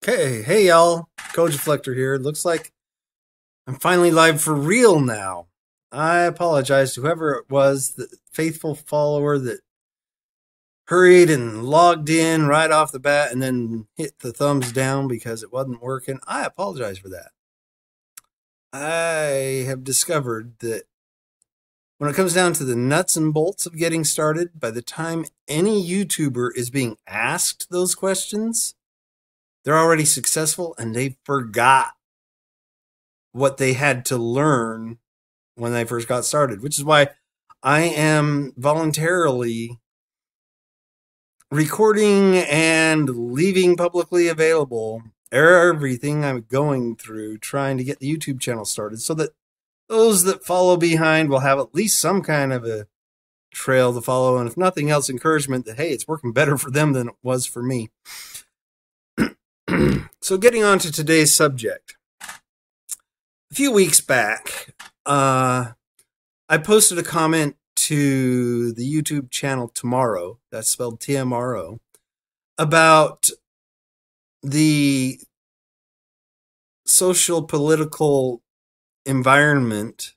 Okay, hey y'all, Cogiflector here. Looks like I'm finally live for real now. I apologize to whoever it was, the faithful follower that hurried and logged in right off the bat and then hit the thumbs down because it wasn't working. I apologize for that. I have discovered that when it comes down to the nuts and bolts of getting started, by the time any YouTuber is being asked those questions, they're already successful and they forgot what they had to learn when they first got started, which is why I am voluntarily recording and leaving publicly available everything I'm going through trying to get the YouTube channel started so that those that follow behind will have at least some kind of a trail to follow, and if nothing else, encouragement that, hey, it's working better for them than it was for me. So getting on to today's subject. A few weeks back, I posted a comment to the YouTube channel Tomorrow, that's spelled TMRO, about the social political environment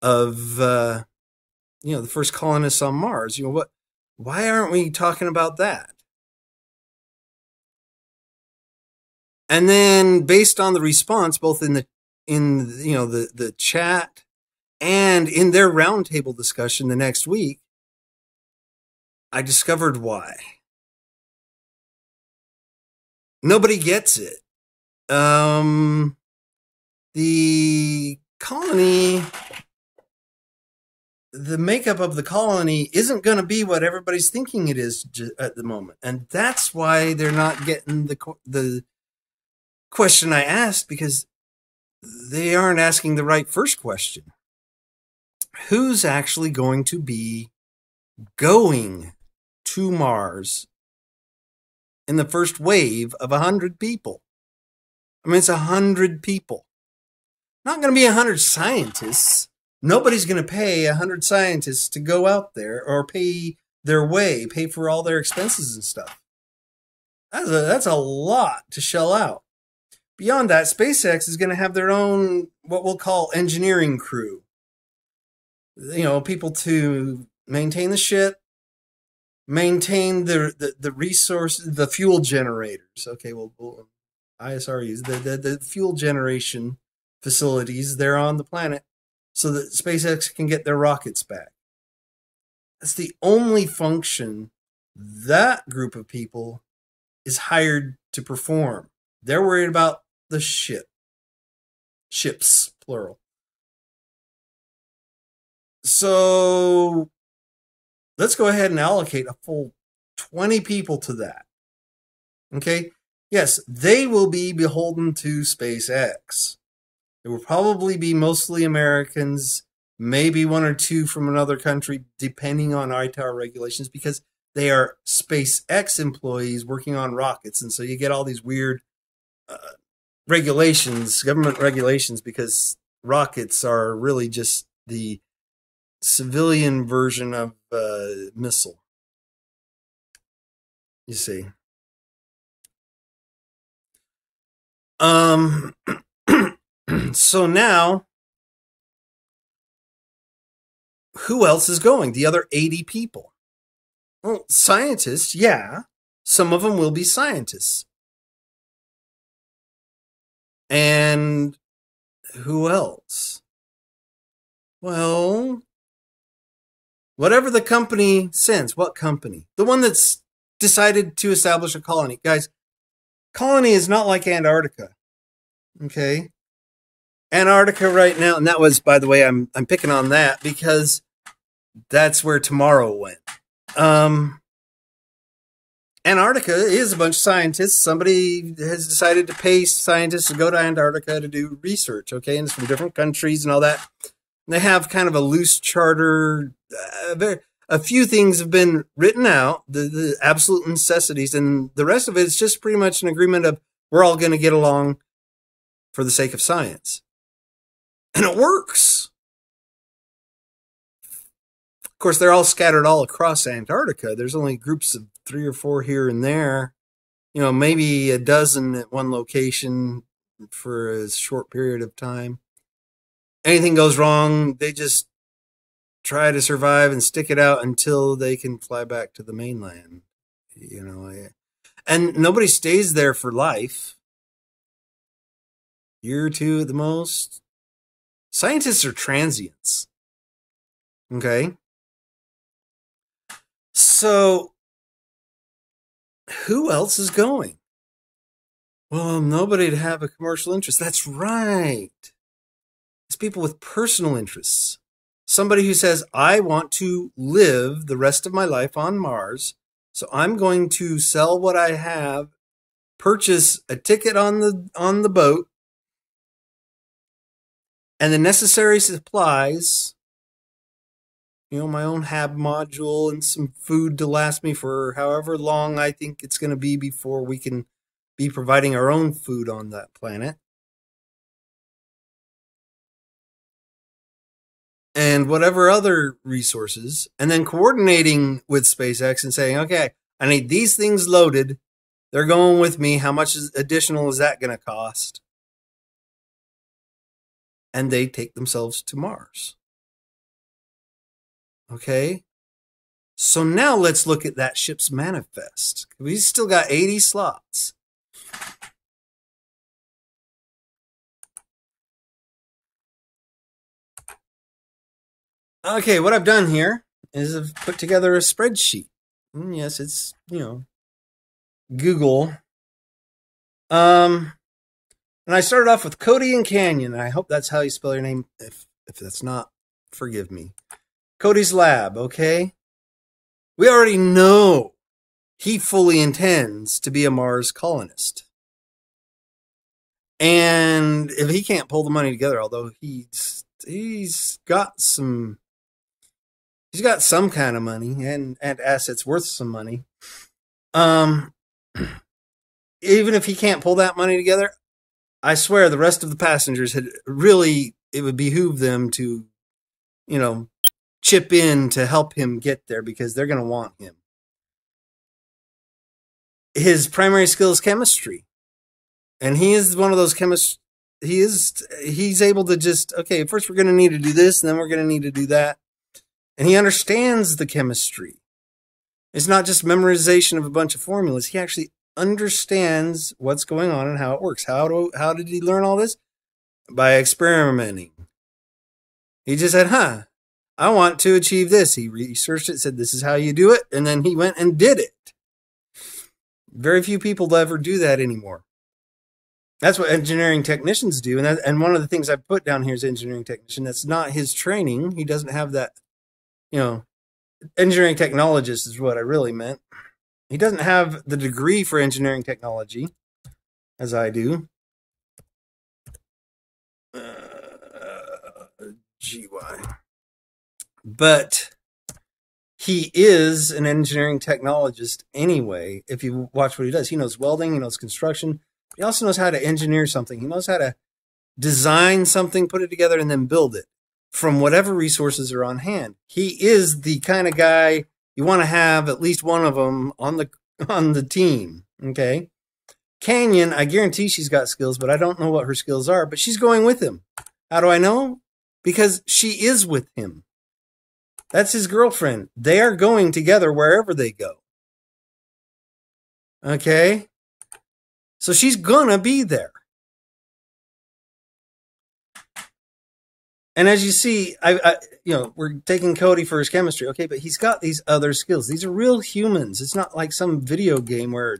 of the first colonists on Mars. Why aren't we talking about that? And then based on the response, both in the chat and in their roundtable discussion the next week, I discovered why. Nobody gets it. The colony, the makeup of the colony isn't going to be what everybody's thinking it is at the moment. And that's why they're not getting the question I asked, because they aren't asking the right first question. Who's actually going to be going to Mars in the first wave of 100 people? I mean, it's 100 people. Not going to be 100 scientists. Nobody's going to pay 100 scientists to go out there or pay their way, pay for all their expenses and stuff. That's a lot to shell out. Beyond that, Spacex is going to have their own, what we'll call, engineering crew. People to maintain the ship, maintain the resources, the fuel generators. Okay, well, ISRUs, the fuel generation facilities there on the planet so that SpaceX can get their rockets back. That's the only function that group of people is hired to perform. They're worried about the ship. Ships, plural. So let's go ahead and allocate a full 20 people to that. Okay? Yes, they will be beholden to SpaceX. It will probably be mostly Americans, maybe one or two from another country, depending on ITAR regulations, because they are SpaceX employees working on rockets. And so you get all these weird regulations, government regulations, because rockets are really just the civilian version of missile. You see. So now, who else is going? The other 80 people. Well, scientists, yeah. Some of them will be scientists. And who else? Well, whatever the company sends. What company? The one that's decided to establish a colony. Guys, colony is not like Antarctica. Okay? Antarctica right now, and that was, by the way, I'm picking on that because that's where Tomorrow went. Antarctica is a bunch of scientists. Somebody has decided to pay scientists to go to Antarctica to do research, okay? And it's from different countries and all that. And they have kind of a loose charter. A few things have been written out, the absolute necessities, and the rest of it is just pretty much an agreement of we're all going to get along for the sake of science. And it works. Of course, they're all scattered all across Antarctica. There's only groups of 3 or 4 here and there maybe a dozen at one location for a short period of time. Anything goes wrong, they just try to survive and stick it out until they can fly back to the mainland. And nobody stays there for life. Year or two at the most. Scientists are transients. Okay? So, who else is going? Well, nobody'd have a commercial interest. That's right. It's people with personal interests. Somebody who says, I want to live the rest of my life on Mars, so I'm going to sell what I have, purchase a ticket on the boat, and the necessary supplies, my own hab module and some food to last me for however long I think it's going to be before we can be providing our own food on that planet. And whatever other resources, and then coordinating with SpaceX and saying, okay, I need these things loaded. They're going with me. How much additional is that going to cost? And they take themselves to Mars. Okay? So now let's look at that ship's manifest. We still got 80 slots. Okay, what I've done here is I've put together a spreadsheet. Yes, it's, Google. And I started off with Cody and Canyon. I hope that's how you spell your name. If that's not, forgive me. Cody's lab, okay? We already know he fully intends to be a Mars colonist. And if he can't pull the money together, although he's got some kind of money and assets worth some money. Even if he can't pull that money together, I swear the rest of the passengers it would behoove them to, chip in to help him get there because they're going to want him. His primary skill is chemistry. And he is one of those chemists. He's able to just, okay, first we're going to need to do this, and then we're going to need to do that. And he understands the chemistry. It's not just memorization of a bunch of formulas. He actually understands what's going on and how it works. How did he learn all this? By experimenting. He just said, I want to achieve this. He researched it, said, this is how you do it. And then he went and did it. Very few people ever do that anymore. That's what engineering technicians do. And one of the things I put down here is engineering technician. That's not his training. He doesn't have that, engineering technologist is what I really meant. He doesn't have the degree for engineering technology as I do. GY. But he is an engineering technologist anyway. If you watch what he does, he knows welding, he knows construction. He also knows how to engineer something. He knows how to design something, put it together, and then build it from whatever resources are on hand. He is the kind of guy you want to have at least one of them on the team. Okay. Canyon, I guarantee she's got skills, but I don't know what her skills are, but she's going with him. How do I know? Because she is with him. That's his girlfriend. They are going together wherever they go. Okay? So she's gonna be there. And as you see, we're taking Cody for his chemistry. Okay, but he's got these other skills. These are real humans. It's not like some video game where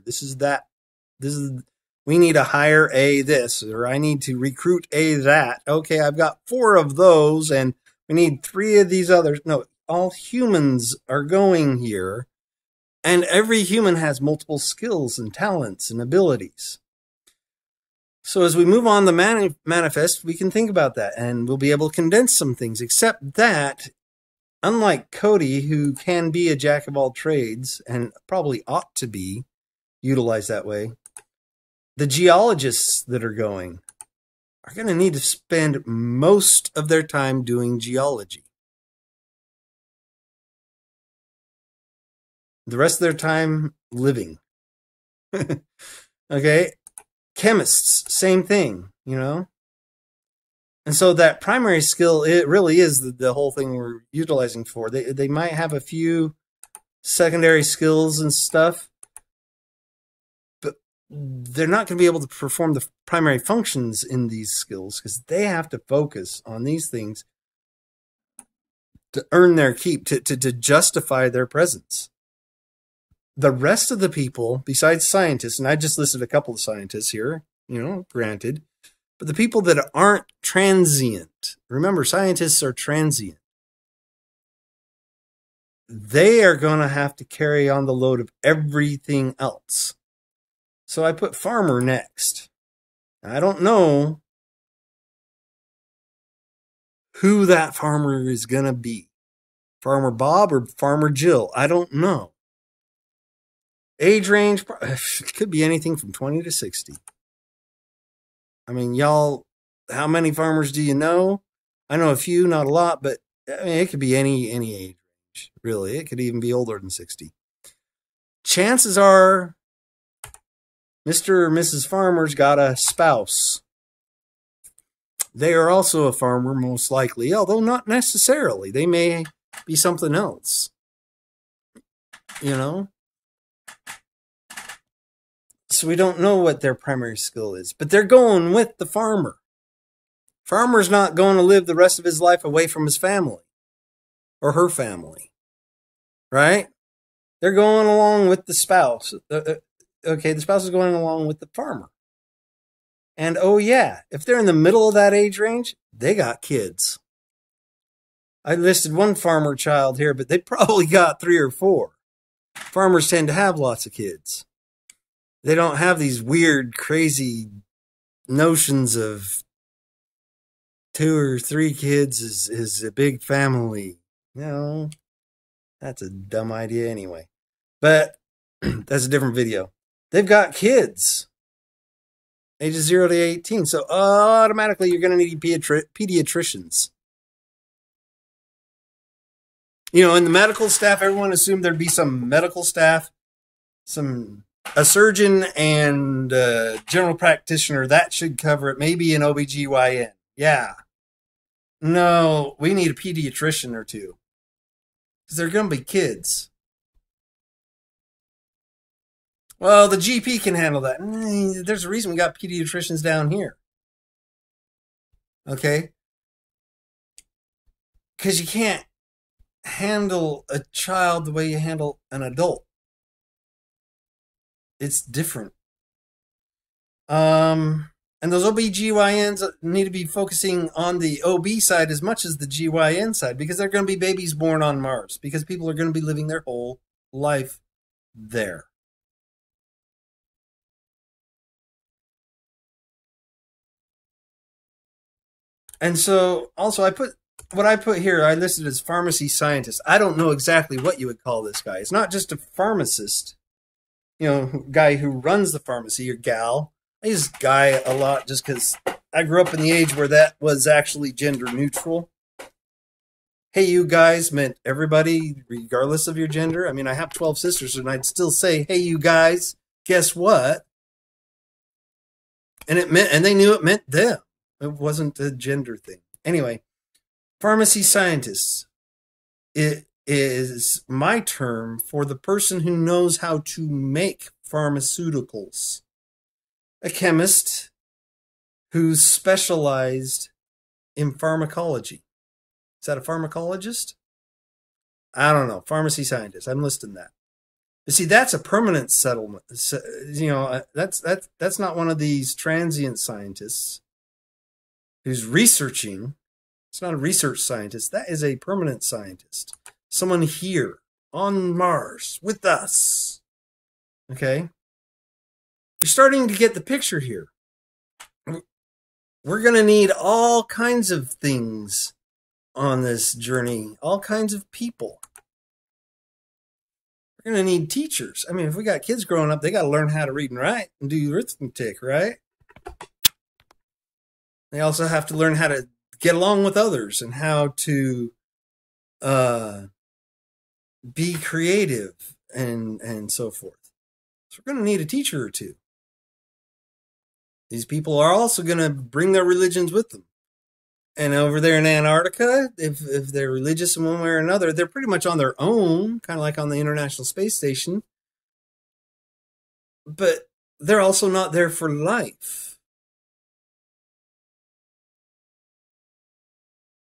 we need to hire a this, or I need to recruit a that. Okay, I've got 4 of those, and we need 3 of these others. No, all humans are going here, and every human has multiple skills and talents and abilities. So as we move on the manifest, we can think about that, and we'll be able to condense some things, except that, unlike Cody, who can be a jack of all trades, and probably ought to be utilized that way, the geologists that are going are going to need to spend most of their time doing geology. The rest of their time living. Okay. Chemists, same thing, you know? And so that primary skill, it really is the whole thing we're utilizing for. They might have a few secondary skills and stuff, but they're not going to be able to perform the primary functions in these skills because they have to focus on these things to earn their keep, to justify their presence. The rest of the people, besides scientists, and I just listed a couple of scientists here, you know, granted, but the people that aren't transient, remember, scientists are transient. They are going to have to carry on the load of everything else. So I put farmer next. I don't know who that farmer is going to be. Farmer Bob or Farmer Jill. I don't know. Age range, could be anything from 20 to 60. I mean, y'all, how many farmers do you know? I know a few, not a lot, but I mean, it could be any age range, really. It could even be older than 60. Chances are Mr. or Mrs. Farmer's got a spouse. They are also a farmer, most likely, although not necessarily. They may be something else, you know? So we don't know what their primary skill is, but they're going with the farmer. Farmer's not going to live the rest of his life away from his family or her family, right? They're going along with the spouse. Okay, the spouse is going along with the farmer. And oh yeah, if they're in the middle of that age range, they got kids. I listed one farmer child here, but they probably got 3 or 4. Farmers tend to have lots of kids. They don't have these weird, crazy notions of 2 or 3 kids is a big family. No, that's a dumb idea anyway. But that's a different video. They've got kids, ages 0 to 18. So automatically you're going to need pediatricians. You know, in the medical staff, everyone assumed there'd be some medical staff, a surgeon and a general practitioner. That should cover it. Maybe an OBGYN. Yeah. No, we need a pediatrician or 2. Because they're going to be kids. Well, the GP can handle that. There's a reason we got pediatricians down here. Okay? Because you can't handle a child the way you handle an adult. It's different. And those OBGYNs need to be focusing on the OB side as much as the GYN side, because they're going to be babies born on Mars, because people are going to be living their whole life there. And so also I put here, I listed as pharmacy scientist. I don't know exactly what you would call this guy. It's not just a pharmacist, you know, guy who runs the pharmacy, or gal. I use guy a lot just because I grew up in the age where that was actually gender neutral. Hey, you guys meant everybody, regardless of your gender. I mean, I have 12 sisters, and I'd still say, hey, you guys, guess what? And they knew it meant them. It wasn't a gender thing. Anyway, pharmacy scientists. It is my term for the person who knows how to make pharmaceuticals. A chemist who's specialized in pharmacology. Is that a pharmacologist? I don't know. Pharmacy scientist. I'm listing that. But see, that's a permanent settlement. You know, that's not one of these transient scientists who's researching. It's not a research scientist. That is a permanent scientist. Someone here on Mars with us. Okay? You're starting to get the picture here. We're going to need all kinds of things on this journey, all kinds of people. We're going to need teachers. I mean, if we got kids growing up, they got to learn how to read and write and do arithmetic, right? They also have to learn how to get along with others and how to be creative and so forth. So we're going to need a teacher or two. These people are also going to bring their religions with them. And over there in Antarctica, if they're religious in one way or another, they're pretty much on their own, kind of like on the International Space Station. But they're also not there for life.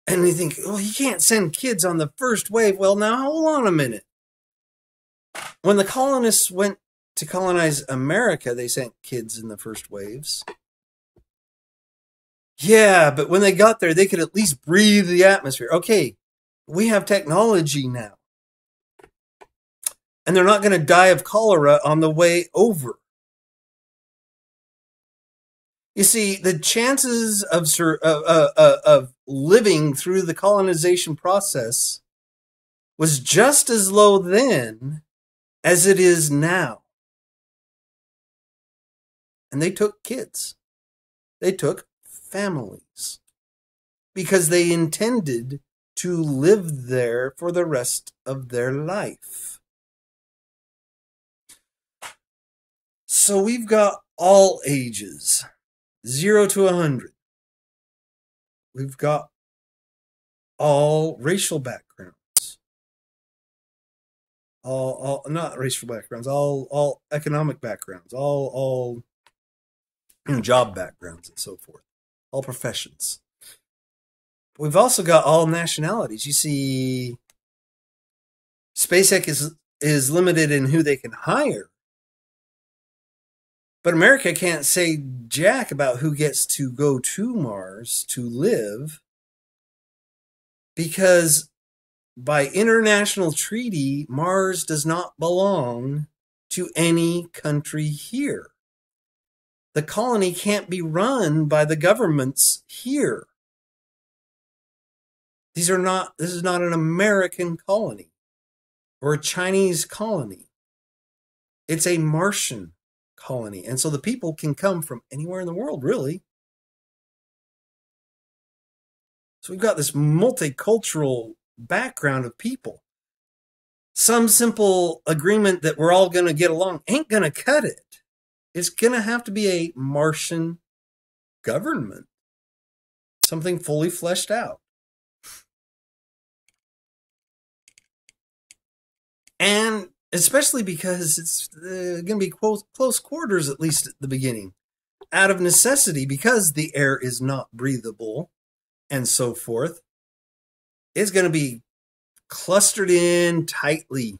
And you think, well, you can't send kids on the first wave. Well, now, hold on a minute. When the colonists went to colonize America, they sent kids in the first waves. Yeah, but when they got there, they could at least breathe the atmosphere. Okay, we have technology now. And they're not going to die of cholera on the way over. You see, the chances of living through the colonization process was just as low then as it is now. And they took kids. They took families because they intended to live there for the rest of their life. So we've got all ages, 0 to 100. We've got all racial backgrounds, all not racial backgrounds, all economic backgrounds, all job backgrounds and so forth. All professions. We've also got all nationalities. You see, Spacex is limited in who they can hire. But America can't say jack about who gets to go to Mars to live, because by international treaty, Mars does not belong to any country here. The colony can't be run by the governments here. This is not an American colony or a Chinese colony. It's a Martian colony. And so the people can come from anywhere in the world, really. So we've got this multicultural background of people. Some simple agreement that we're all going to get along ain't going to cut it. It's going to have to be a Martian government. Something fully fleshed out. And especially because it's going to be close quarters, at least at the beginning. Out of necessity, because the air is not breathable and so forth. It's going to be clustered in tightly.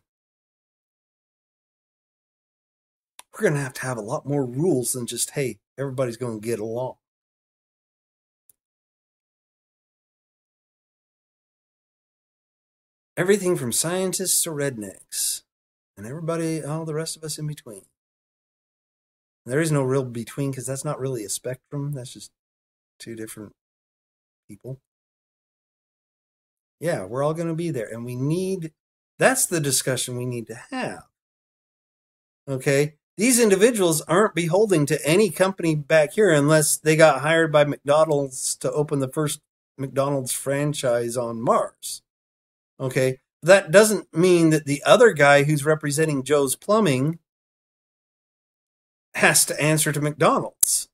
We're going to have a lot more rules than just, hey, everybody's going to get along. Everything from scientists to rednecks. And everybody, all the rest of us in between. There is no real between, because that's not really a spectrum. That's just two different people. Yeah, we're all going to be there. And that's the discussion we need to have. Okay? These individuals aren't beholden to any company back here unless they got hired by McDonald's to open the first McDonald's franchise on Mars. Okay? That doesn't mean that the other guy who's representing Joe's Plumbing has to answer to McDonald's.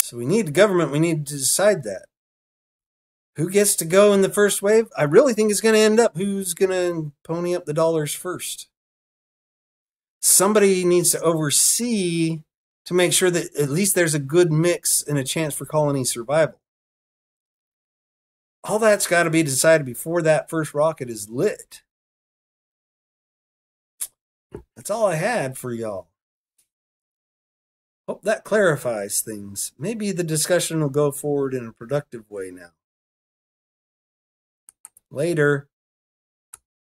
So we need the government. We need to decide that. Who gets to go in the first wave? I really think it's going to end up who's going to pony up the dollars first. Somebody needs to oversee to make sure that at least there's a good mix and a chance for colony survival. All that's got to be decided before that first rocket is lit. That's all I had for y'all. Hope that clarifies things. Maybe the discussion will go forward in a productive way now. Later.